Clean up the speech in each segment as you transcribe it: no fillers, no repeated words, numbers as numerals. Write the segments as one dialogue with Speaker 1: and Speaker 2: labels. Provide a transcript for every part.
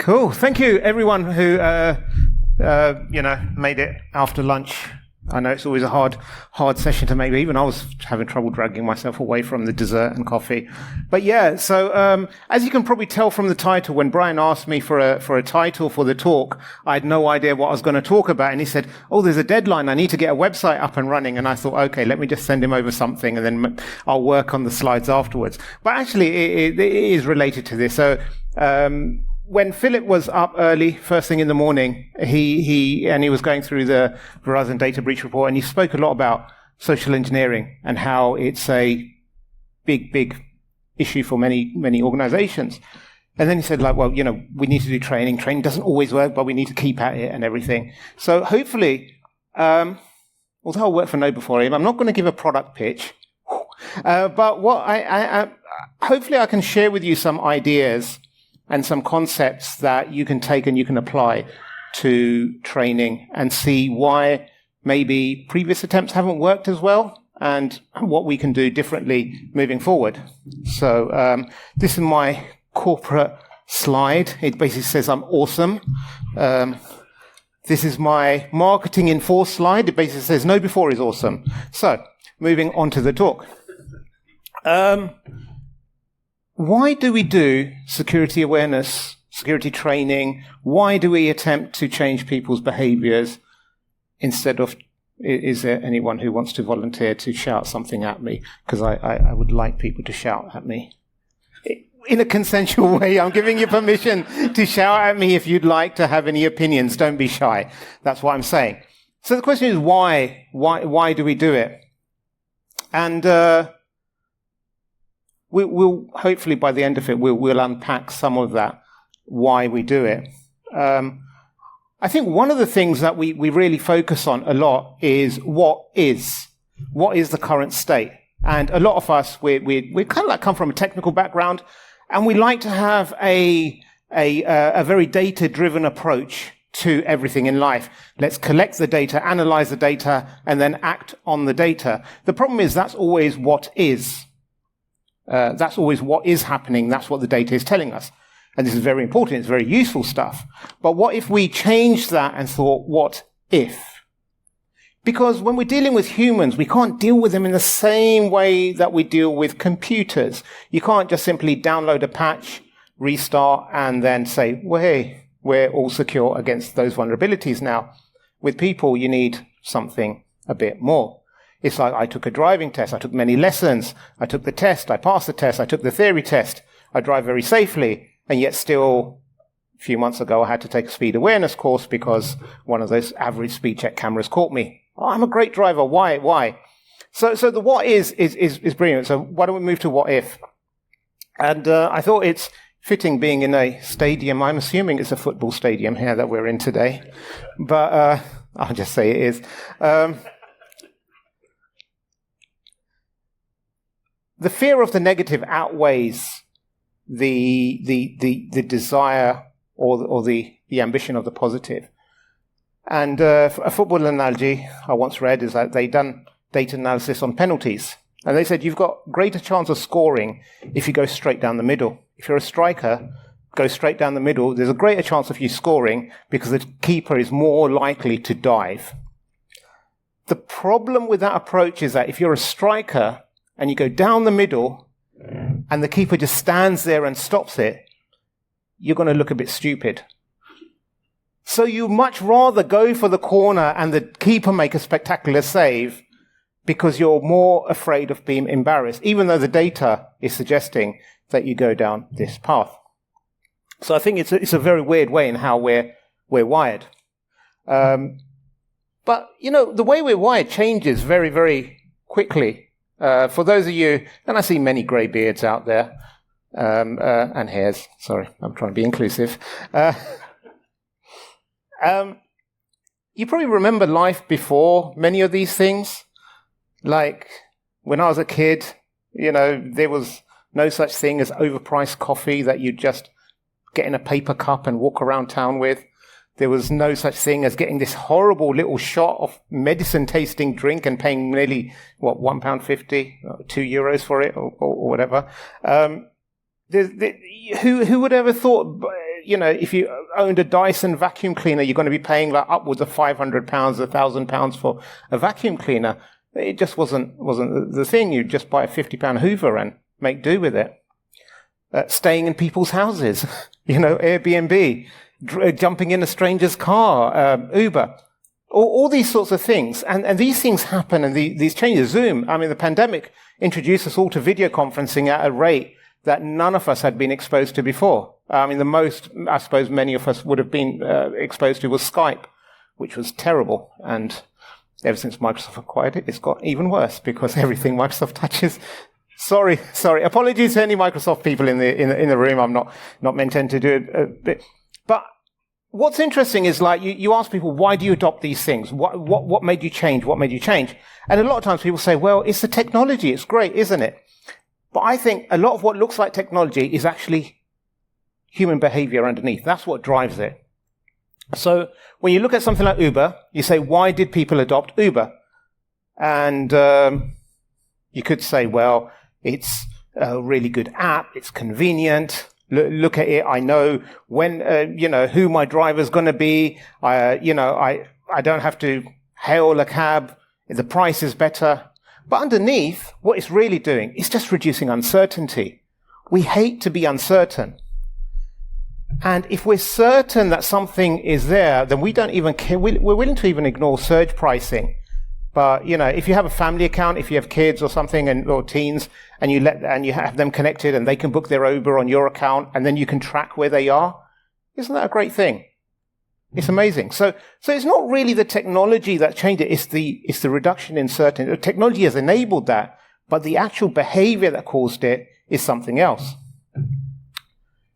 Speaker 1: Cool. Thank you, everyone who made it after lunch. I know it's always a hard session to make. Even I was having trouble dragging myself away from the dessert and coffee. But yeah, so as you can probably tell from the title, when Brian asked me for a title for the talk, I had no idea what I was going to talk about. And he said, "Oh, there's a deadline. I need to get a website up and running." And I thought, okay, let me just send him over something, and then I'll work on the slides afterwards. But actually, it is related to this. So when Philip was up early, first thing in the morning, he was going through the Verizon data breach report, and he spoke a lot about social engineering and how it's a big issue for many organizations. And then he said, we need to do training. Training doesn't always work, but we need to keep at it and everything. So hopefully, although I worked for Noble for him, I'm not going to give a product pitch. But what hopefully I can share with you some ideas and some concepts that you can take and you can apply to training and see why maybe previous attempts haven't worked as well and what we can do differently moving forward. So this is my corporate slide. It basically says I'm awesome. This is my marketing in 4 slide. It basically says no before is awesome. So moving on to the talk. Why do we do security awareness, security training? Why do we attempt to change people's behaviors instead of, is there anyone who wants to volunteer to shout something at me? Because I would like people to shout at me. In a consensual way, I'm giving you permission to shout at me if you'd like to have any opinions. Don't be shy. That's what I'm saying. So the question is why? Why do we do it? And we'll hopefully by the end of it, we'll unpack some of that, why we do it. I think one of the things that we really focus on a lot is what is the current state. And a lot of us, we kind of like come from a technical background, and we like to have a very data-driven approach to everything in life. Let's collect the data, analyze the data, and then act on the data. The problem is that's always what is. That's always what is happening. That's what the data is telling us. And this is very important. It's very useful stuff. But what if we changed that and thought, what if? Because when we're dealing with humans, we can't deal with them in the same way that we deal with computers. You can't just simply download a patch, restart, and then say, well, hey, we're all secure against those vulnerabilities now. With people, you need something a bit more. It's like I took a driving test. I took many lessons. I took the test. I passed the test. I took the theory test. I drive very safely. And yet still, a few months ago, I had to take a speed awareness course because one of those average speed check cameras caught me. Oh, I'm a great driver. Why? So the what is brilliant. So why don't we move to what if? And I thought it's fitting being in a stadium. I'm assuming it's a football stadium here that we're in today. But I'll just say it is. The fear of the negative outweighs the desire or the ambition of the positive. And a football analogy I once read is that they done data analysis on penalties. And they said you've got greater chance of scoring if you go straight down the middle. If you're a striker, go straight down the middle. There's a greater chance of you scoring because the keeper is more likely to dive. The problem with that approach is that if you're a striker, and you go down the middle, and the keeper just stands there and stops it, you're going to look a bit stupid. So you much rather go for the corner and the keeper make a spectacular save because you're more afraid of being embarrassed, even though the data is suggesting that you go down this path. So I think it's a very weird way in how we're wired. But, the way we're wired changes very, very quickly. For those of you, and I see many grey beards out there, and hairs, sorry, I'm trying to be inclusive. You probably remember life before many of these things. Like, when I was a kid, there was no such thing as overpriced coffee that you'd just get in a paper cup and walk around town with. There was no such thing as getting this horrible little shot of medicine-tasting drink and paying nearly, £1.50, €2 for it, or whatever. Who would ever thought if you owned a Dyson vacuum cleaner, you're going to be paying like upwards of £500, £1,000 for a vacuum cleaner. It just wasn't the thing. You just buy a £50 Hoover and make do with it. Staying in people's houses, Airbnb, jumping in a stranger's car, Uber, all these sorts of things. And these things happen, and these changes. Zoom, the pandemic introduced us all to video conferencing at a rate that none of us had been exposed to before. The most, I suppose, many of us would have been exposed to was Skype, which was terrible. And ever since Microsoft acquired it, it's got even worse because everything Microsoft touches. Sorry. Apologies to any Microsoft people in the room. I'm not meant to do it. But what's interesting is, like, you ask people, why do you adopt these things? What made you change? What made you change? And a lot of times people say, well, it's the technology. It's great, isn't it? But I think a lot of what looks like technology is actually human behavior underneath. That's what drives it. So when you look at something like Uber, you say, why did people adopt Uber? And you could say, well, it's a really good app. It's convenient. Look at it. I know when, who my driver's going to be. I don't have to hail a cab. The price is better. But underneath, what it's really doing is just reducing uncertainty. We hate to be uncertain. And if we're certain that something is there, then we don't even care. We're willing to even ignore surge pricing. But, if you have a family account, if you have kids or something, or teens, and you have them connected and they can book their Uber on your account, and then you can track where they are, isn't that a great thing? It's amazing. So it's not really the technology that changed it. It's the reduction in certainty. The technology has enabled that, but the actual behavior that caused it is something else.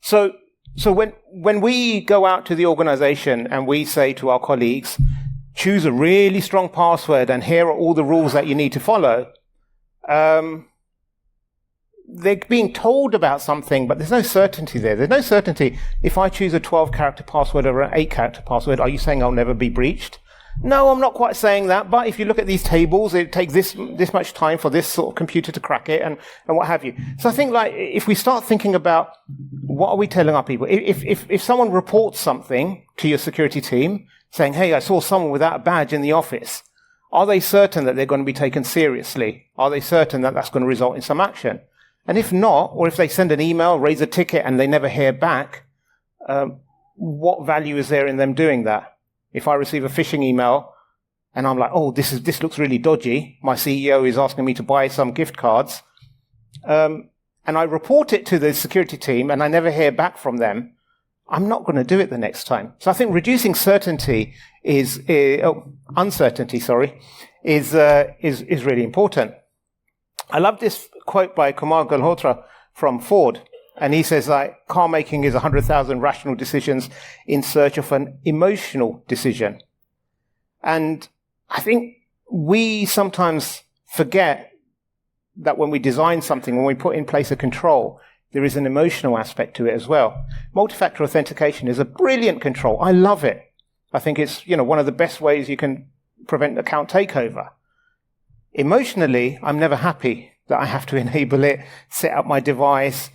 Speaker 1: So when we go out to the organization and we say to our colleagues, choose a really strong password and here are all the rules that you need to follow, they're being told about something, but there's no certainty there. There's no certainty. If I choose a 12-character password or an 8-character password, are you saying I'll never be breached? No, I'm not quite saying that. But if you look at these tables, it takes this much time for this sort of computer to crack it and what have you. So I think, like, if we start thinking about what are we telling our people, if someone reports something to your security team saying, hey, I saw someone without a badge in the office, are they certain that they're going to be taken seriously? Are they certain that that's going to result in some action? And if not, or if they send an email, raise a ticket, and they never hear back, what value is there in them doing that? If I receive a phishing email and I'm like, oh, this looks really dodgy, my CEO is asking me to buy some gift cards, and I report it to the security team and I never hear back from them, I'm not going to do it the next time. So I think reducing uncertainty is really important. I love this quote by Kumar Galhotra from Ford. And he says, car making is 100,000 rational decisions in search of an emotional decision. And I think we sometimes forget that when we design something, when we put in place a control, there is an emotional aspect to it as well. Multi-factor authentication is a brilliant control. I love it. I think it's, one of the best ways you can prevent account takeover. Emotionally, I'm never happy that I have to enable it, set up my device,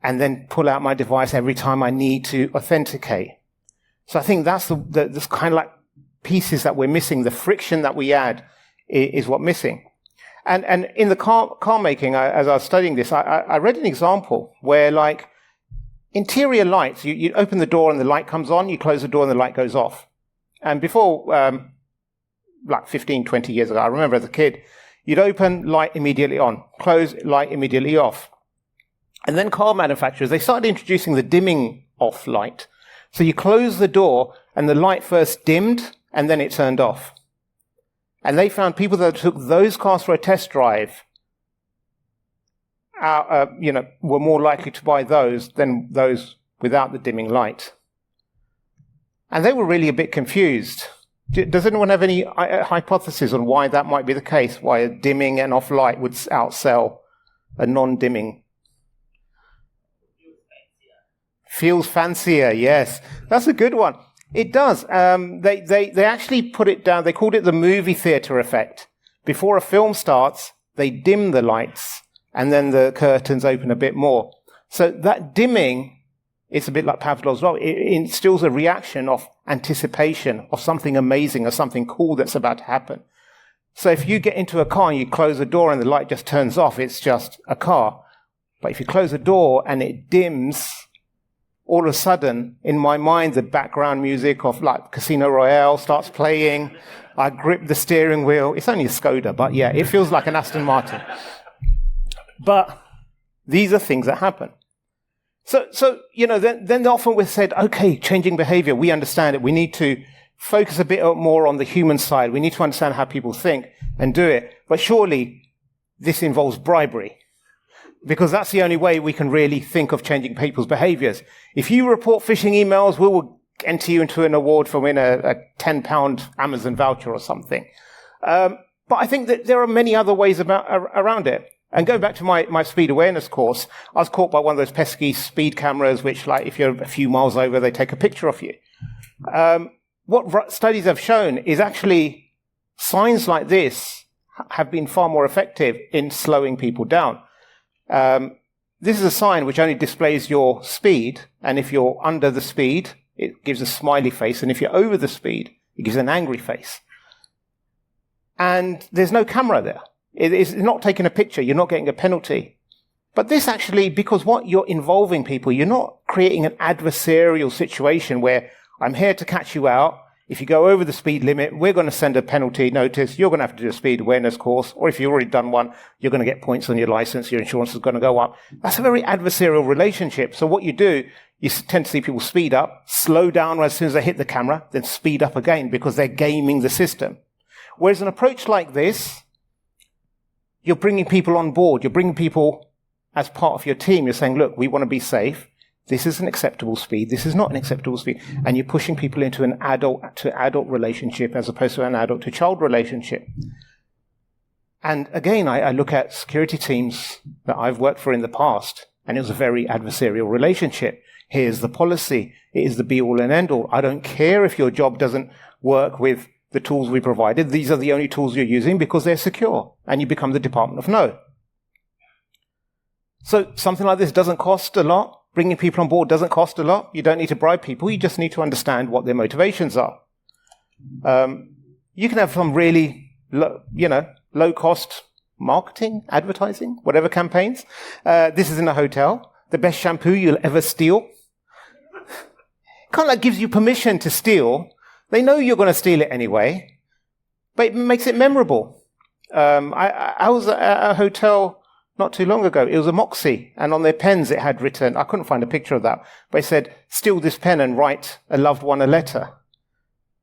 Speaker 1: and then pull out my device every time I need to authenticate. So I think that's the kind of like pieces that we're missing. The friction that we add is what's missing. And in the car making, as I was studying this, I read an example where, like, interior lights, you open the door and the light comes on, you close the door and the light goes off. And before, like 15, 20 years ago, I remember as a kid, you'd open, light immediately on, close, light immediately off. And then car manufacturers, they started introducing the dimming off light. So you close the door and the light first dimmed and then it turned off. And they found people that took those cars for a test drive, were more likely to buy those than those without the dimming light. And they were really a bit confused. Does anyone have any hypothesis on why that might be the case? Why a dimming and off light would outsell a non-dimming? Feels fancier, yes. That's a good one. It does. They actually put it down. They called it the movie theater effect. Before a film starts, they dim the lights and then the curtains open a bit more. So that dimming it's a bit like Pavlov's law. It instills a reaction of anticipation of something amazing or something cool that's about to happen. So if you get into a car and you close the door and the light just turns off, it's just a car. But if you close the door and it dims, all of a sudden, in my mind, the background music of like Casino Royale starts playing. I grip the steering wheel. It's only a Skoda, but yeah, it feels like an Aston Martin. But these are things that happen. So then often we're said, okay, changing behavior, we understand it. We need to focus a bit more on the human side. We need to understand how people think and do it. But surely this involves bribery, because that's the only way we can really think of changing people's behaviors. If you report phishing emails, we will enter you into an award for winning a £10 Amazon voucher or something. But I think that there are many other ways around it. And going back to my speed awareness course, I was caught by one of those pesky speed cameras, which, like, if you're a few miles over, they take a picture of you. What studies have shown is actually signs like this have been far more effective in slowing people down. This is a sign which only displays your speed, and if you're under the speed, it gives a smiley face, and if you're over the speed, it gives an angry face. And there's no camera there. It's not taking a picture. You're not getting a penalty. But this actually, because what you're involving people, you're not creating an adversarial situation where I'm here to catch you out. If you go over the speed limit, we're going to send a penalty notice. You're going to have to do a speed awareness course. Or if you've already done one, you're going to get points on your license. Your insurance is going to go up. That's a very adversarial relationship. So what you do, you tend to see people speed up, slow down as soon as they hit the camera, then speed up again because they're gaming the system. Whereas an approach like this, you're bringing people on board. You're bringing people as part of your team. You're saying, look, we want to be safe. This is an acceptable speed. This is not an acceptable speed. And you're pushing people into an adult-to-adult relationship as opposed to an adult-to-child relationship. And again, I look at security teams that I've worked for in the past, and it was a very adversarial relationship. Here's the policy. It is the be-all and end-all. I don't care if your job doesn't work with the tools we provided. These are the only tools you're using because they're secure. And you become the Department of No. So something like this doesn't cost a lot. Bringing people on board doesn't cost a lot. You don't need to bribe people. You just need to understand what their motivations are. You can have some really, low-cost marketing, advertising, whatever campaigns. This is in a hotel. The best shampoo you'll ever steal. Kind of like gives you permission to steal. They know you're going to steal it anyway, but it makes it memorable. I was at a hotel not too long ago. It was a Moxie, and on their pens it had written, I couldn't find a picture of that, but it said, steal this pen and write a loved one a letter.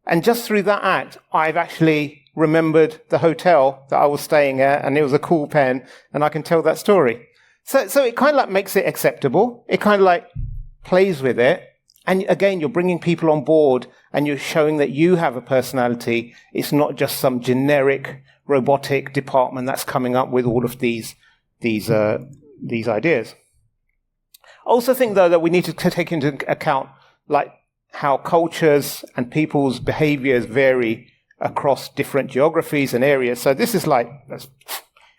Speaker 1: And just through that act, I've actually remembered the hotel that I was staying at, and it was a cool pen, and I can tell that story. So it kind of like makes it acceptable. It kind of like plays with it. And again, you're bringing people on board and you're showing that you have a personality. It's not just some generic robotic department that's coming up with all of these ideas. I also think, though, that we need to take into account like how cultures and people's behaviors vary across different geographies and areas. So this is like,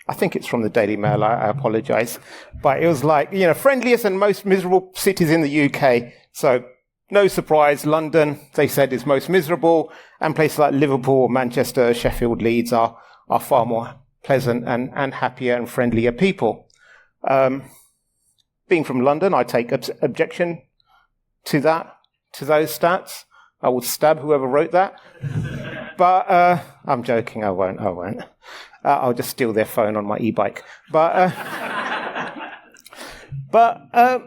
Speaker 1: I think it's from the Daily Mail, I apologize. But it was like, friendliest and most miserable cities in the UK. So no surprise, London, they said, is most miserable, and places like Liverpool, Manchester, Sheffield, Leeds are far more pleasant and happier and friendlier people. Being from London, I take objection to those stats. I would stab whoever wrote that. But I'm joking, I won't. I'll just steal their phone on my e-bike. But I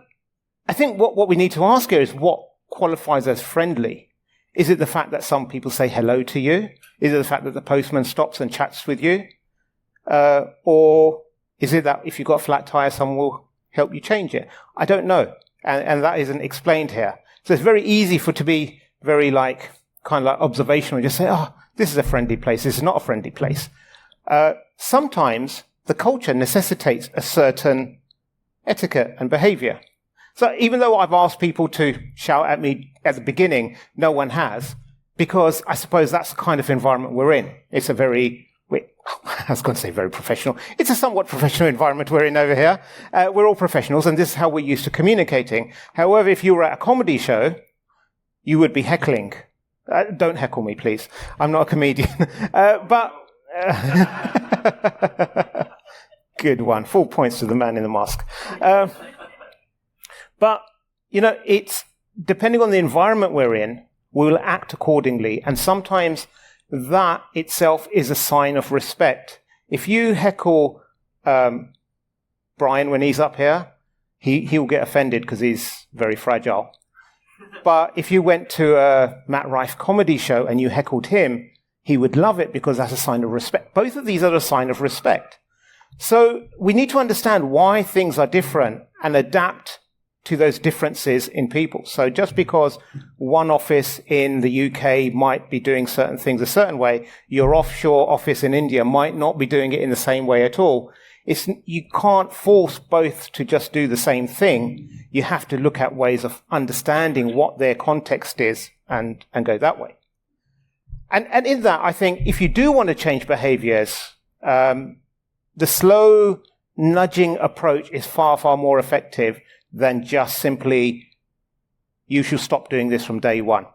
Speaker 1: think what we need to ask here is what qualifies as friendly. Is it the fact that some people say hello to you? Is it the fact that the postman stops and chats with you? Or is it that if you've got a flat tire, someone will help you change it? I don't know. And that isn't explained here. So it's very easy to be very kind of like observational, just say, oh, this is a friendly place, this is not a friendly place. Sometimes the culture necessitates a certain etiquette and behavior. So even though I've asked people to shout at me at the beginning, no one has, because I suppose that's the kind of environment we're in. It's a very I was going to say very professional. It's a somewhat professional environment we're in over here. We're all professionals, and this is how we're used to communicating. However, if you were at a comedy show, you would be heckling. Don't heckle me, please. I'm not a comedian. Good one. 4 points to the man in the mask. But, it's depending on the environment we're in, we will act accordingly. And sometimes that itself is a sign of respect. If you heckle Brian when he's up here, he'll get offended because he's very fragile. But if you went to a Matt Rife comedy show and you heckled him, he would love it because that's a sign of respect. Both of these are a sign of respect. So we need to understand why things are different and adapt to those differences in people. So just because one office in the UK might be doing certain things a certain way, your offshore office in India might not be doing it in the same way at all. You can't force both to just do the same thing. You have to look at ways of understanding what their context is and go that way. And in that, I think if you do want to change behaviors, the slow nudging approach is far, far more effective than just simply, you should stop doing this from day one.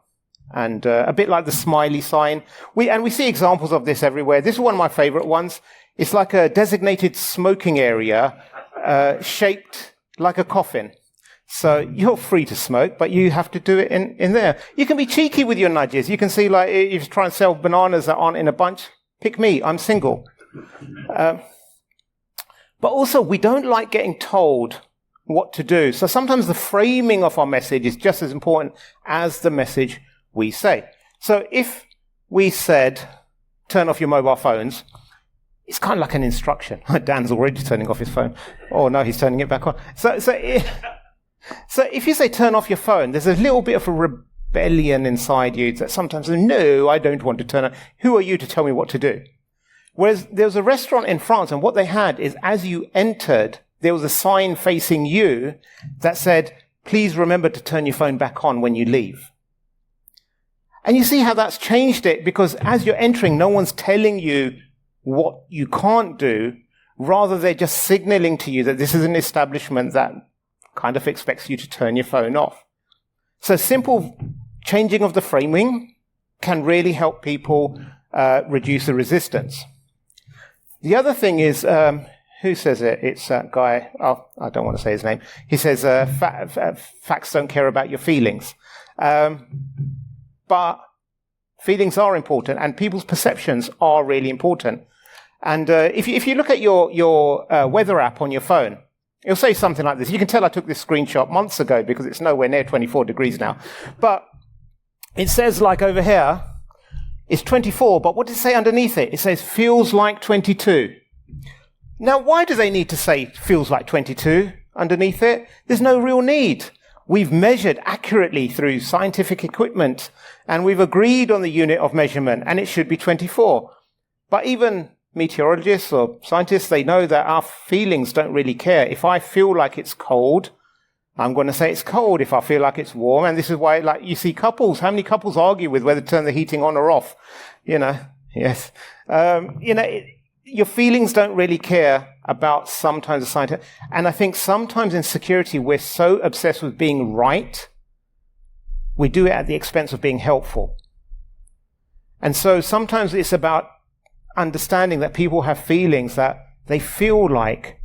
Speaker 1: And a bit like the smiley sign. We see examples of this everywhere. This is one of my favorite ones. It's like a designated smoking area shaped like a coffin. So you're free to smoke, but you have to do it in there. You can be cheeky with your nudges. You can see, like, if you try and sell bananas that aren't in a bunch, pick me, I'm single. But also, we don't like getting told what to do. So sometimes the framing of our message is just as important as the message we say. So if we said, turn off your mobile phones, it's kind of like an instruction. Dan's already turning off his phone. Oh no, he's turning it back on. So if you say turn off your phone, there's a little bit of a rebellion inside you that sometimes, no, I don't want to turn on. Who are you to tell me what to do? Whereas there was a restaurant in France, and what they had is, as you entered, there was a sign facing you that said, please remember to turn your phone back on when you leave. And you see how that's changed it, because as you're entering, no one's telling you what you can't do. Rather, they're just signaling to you that this is an establishment that kind of expects you to turn your phone off. So simple changing of the framing can really help people reduce the resistance. The other thing is, who says it? It's that guy. Oh, I don't want to say his name. He says, facts don't care about your feelings. But feelings are important, and people's perceptions are really important. And if you look at your weather app on your phone, it'll say something like this. You can tell I took this screenshot months ago because it's nowhere near 24 degrees now. But it says, like over here, it's 24, but what does it say underneath it? It says, feels like 22. Now, why do they need to say feels like 22 underneath it? There's no real need. We've measured accurately through scientific equipment, and we've agreed on the unit of measurement, and it should be 24. But even meteorologists or scientists, they know that our feelings don't really care. If I feel like it's cold, I'm going to say it's cold. If I feel like it's warm, and this is why, like, you see couples, how many couples argue with whether to turn the heating on or off? Yes. Your feelings don't really care about sometimes the science. And I think sometimes in security, we're so obsessed with being right, we do it at the expense of being helpful. And so sometimes it's about understanding that people have feelings, that they feel like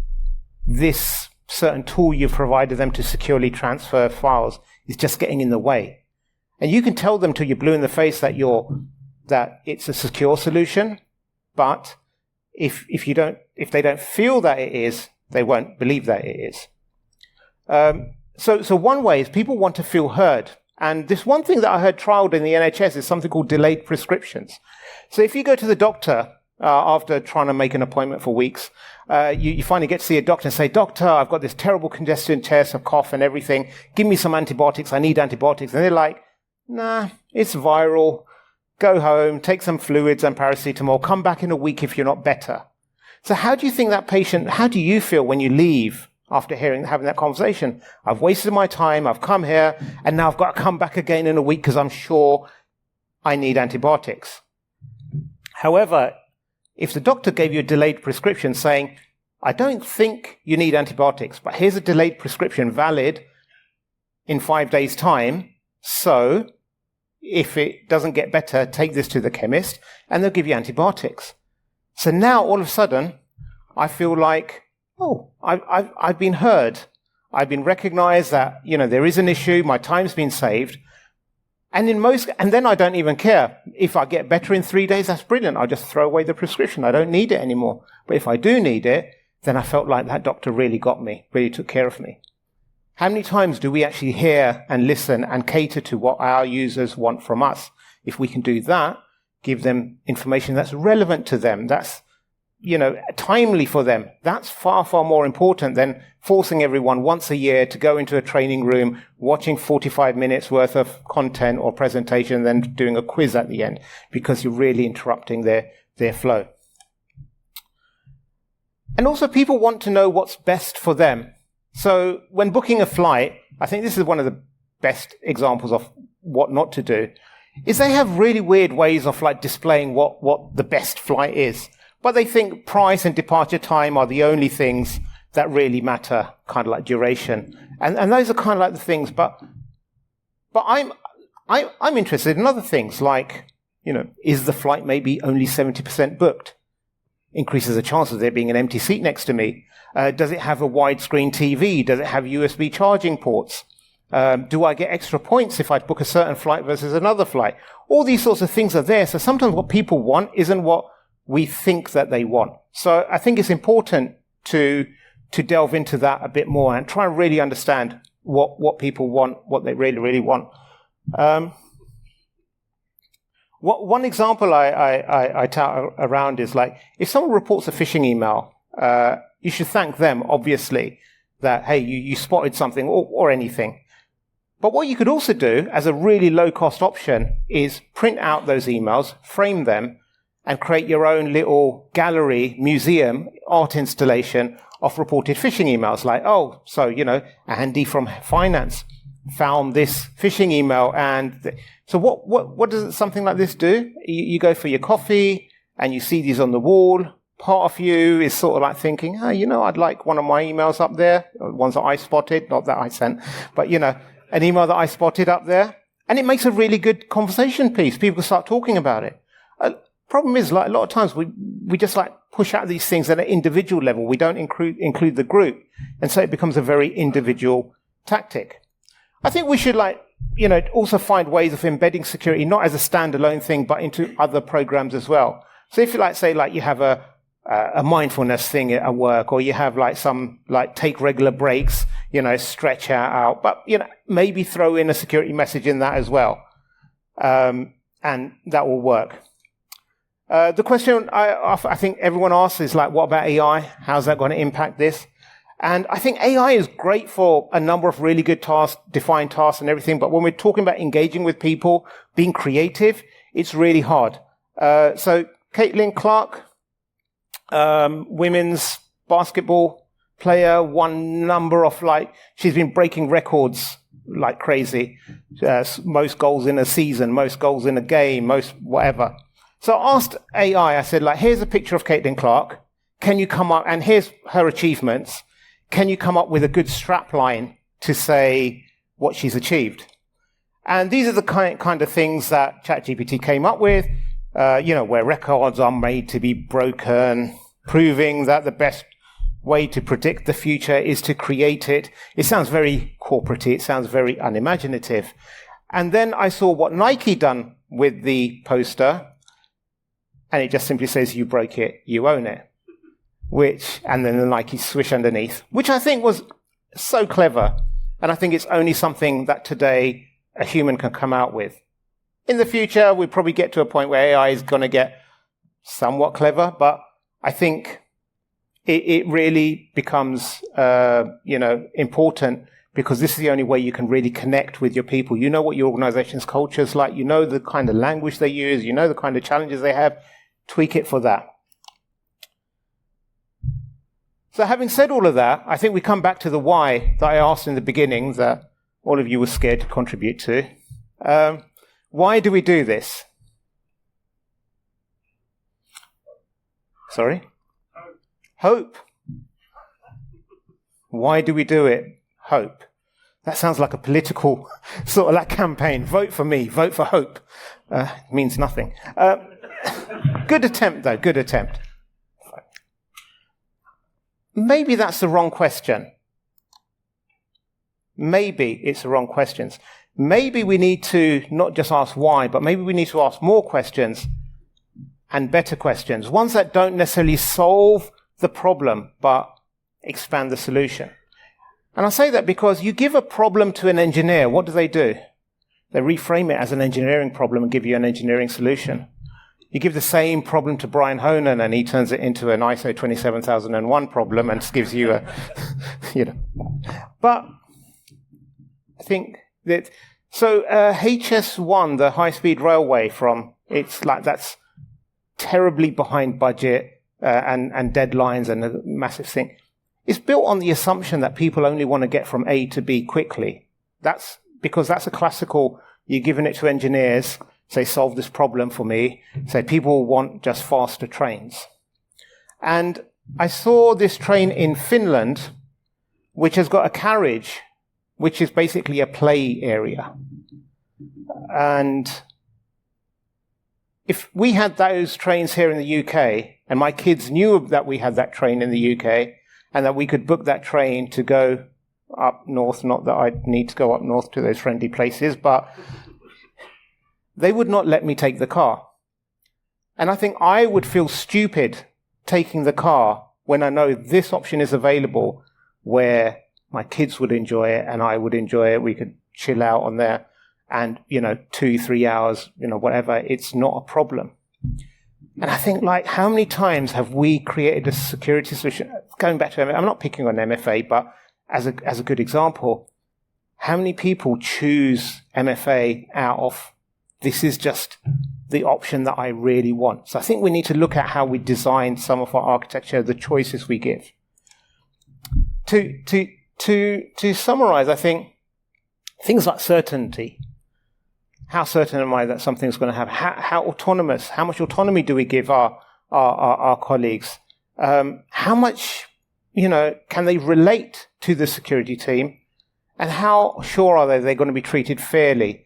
Speaker 1: this certain tool you've provided them to securely transfer files is just getting in the way. And you can tell them till you're blue in the face that it's a secure solution, but if they don't feel that it is, they won't believe that it is. So one way is people want to feel heard. And this one thing that I heard trialed in the NHS is something called delayed prescriptions. So if you go to the doctor after trying to make an appointment for weeks, you finally get to see a doctor and say, doctor, I've got this terrible congestion chest, a cough and everything. Give me some antibiotics. I need antibiotics. And they're like, nah, it's viral. Go home, take some fluids and paracetamol. Come back in a week if you're not better. So how do you think that patient, how do you feel when you leave after having that conversation? I've wasted my time. I've come here and now I've got to come back again in a week because I'm sure I need antibiotics. However, if the doctor gave you a delayed prescription saying, I don't think you need antibiotics, but here's a delayed prescription valid in 5 days' time, so if it doesn't get better, take this to the chemist, and they'll give you antibiotics. So now, all of a sudden, I feel like, I've been heard. I've been recognized that, there is an issue, my time's been saved. And then I don't even care. If I get better in 3 days, that's brilliant. I'll just throw away the prescription. I don't need it anymore. But if I do need it, then I felt like that doctor really got me, really took care of me. How many times do we actually hear and listen and cater to what our users want from us? If we can do that, give them information that's relevant to them, that's, timely for them, that's far, far more important than forcing everyone once a year to go into a training room, watching 45 minutes worth of content or presentation, and then doing a quiz at the end, because you're really interrupting their flow. And also, people want to know what's best for them. So when booking a flight, I think this is one of the best examples of what not to do, is they have really weird ways of displaying what the best flight is. But they think price and departure time are the only things that really matter, kind of like duration. And those are kind of like the things, but I'm interested in other things like, is the flight maybe only 70% booked? Increases the chance of there being an empty seat next to me. Does it have a widescreen TV? Does it have USB charging ports? Do I get extra points if I book a certain flight versus another flight? All these sorts of things are there. So sometimes what people want isn't what we think that they want. So I think it's important to delve into that a bit more and try and really understand what people want, what they really, really want. One example I tout around is if someone reports a phishing email, you should thank them, obviously, that, hey, you spotted something or anything. But what you could also do as a really low-cost option is print out those emails, frame them, and create your own little gallery, museum, art installation of reported phishing emails. Andy from finance found this phishing email. And so what does something like this do? You go for your coffee and you see these on the wall. Part of you is sort of thinking, I'd like one of my emails up there, ones that I spotted, not that I sent, but, an email that I spotted up there. And it makes a really good conversation piece. People start talking about it. Problem is, a lot of times we just push out these things at an individual level. We don't include the group. And so it becomes a very individual tactic. I think we should also find ways of embedding security, not as a standalone thing, but into other programs as well. So if you you have a mindfulness thing at work, or you have some take regular breaks, stretch out, but, maybe throw in a security message in that as well. And that will work. The question I think everyone asks is what about AI? How's that going to impact this? And I think AI is great for a number of really good tasks, defined tasks and everything. But when we're talking about engaging with people, being creative, it's really hard. So Caitlin Clark, women's basketball player, won number of she's been breaking records like crazy. Most goals in a season, most goals in a game, most whatever. So I asked AI, I said, here's a picture of Caitlin Clark. Can you come up, and here's her achievements. Can you come up with a good strap line to say what she's achieved? And these are the kind of things that ChatGPT came up with, where records are made to be broken, proving that the best way to predict the future is to create it. It sounds very corporate. It sounds very unimaginative. And then I saw what Nike done with the poster, and it just simply says, you broke it, you own it. And then the Nike swish underneath, which I think was so clever. And I think it's only something that today a human can come out with. In the future, we'll probably get to a point where AI is going to get somewhat clever, but I think it really becomes, important, because this is the only way you can really connect with your people. You know what your organization's culture is like. You know the kind of language they use. You know the kind of challenges they have. Tweak it for that. So having said all of that, I think we come back to the why that I asked in the beginning that all of you were scared to contribute to. Why do we do this? Sorry? Hope. Why do we do it? Hope. That sounds like a political sort of like campaign. Vote for me. Vote for hope. Means nothing. Good attempt, though. Good attempt. Maybe that's the wrong question. Maybe it's the wrong questions. Maybe we need to not just ask why, but maybe we need to ask more questions and better questions. Ones that don't necessarily solve the problem, but expand the solution. And I say that because you give a problem to an engineer, what do? They reframe it as an engineering problem and give you an engineering solution. You give the same problem to Brian Honan and he turns it into an ISO 27001 problem and gives you a, But I think that, so HS1, the high-speed railway that's terribly behind budget and deadlines and a massive thing. It's built on the assumption that people only want to get from A to B quickly. That's because that's a classical, you're giving it to engineers, say, solve this problem for me. Say, people want just faster trains. And I saw this train in Finland, which has got a carriage, which is basically a play area. And if we had those trains here in the UK, and my kids knew that we had that train in the UK, and that we could book that train to go up north, not that I'd need to go up north to those friendly places, but they would not let me take the car. And I think I would feel stupid taking the car when I know this option is available where my kids would enjoy it and I would enjoy it. We could chill out on there and, 2-3 hours, whatever. It's not a problem. And I think, how many times have we created a security solution? Going back to MFA, I'm not picking on MFA, but as a good example, how many people choose MFA out of this is just the option that I really want? So I think we need to look at how we design some of our architecture, the choices we give. To summarize, I think things like certainty. How certain am I that something's going to happen? How autonomous? How much autonomy do we give our colleagues? How much, can they relate to the security team? And how sure are they're going to be treated fairly?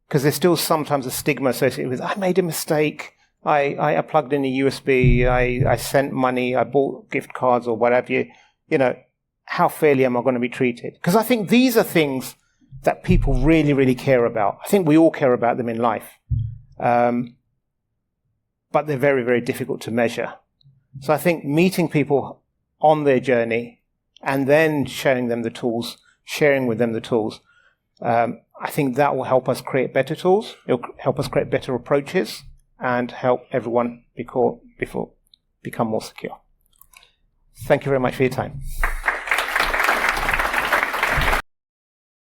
Speaker 1: Because there's still sometimes a stigma associated with, I made a mistake. I plugged in a USB. I sent money. I bought gift cards or whatever. How fairly am I going to be treated? Because I think these are things that people really, really care about. I think we all care about them in life. But they're very, very difficult to measure. So I think meeting people on their journey and then showing them the tools, sharing with them the tools, I think that will help us create better tools. It'll help us create better approaches and help everyone become more secure. Thank you very much for your time.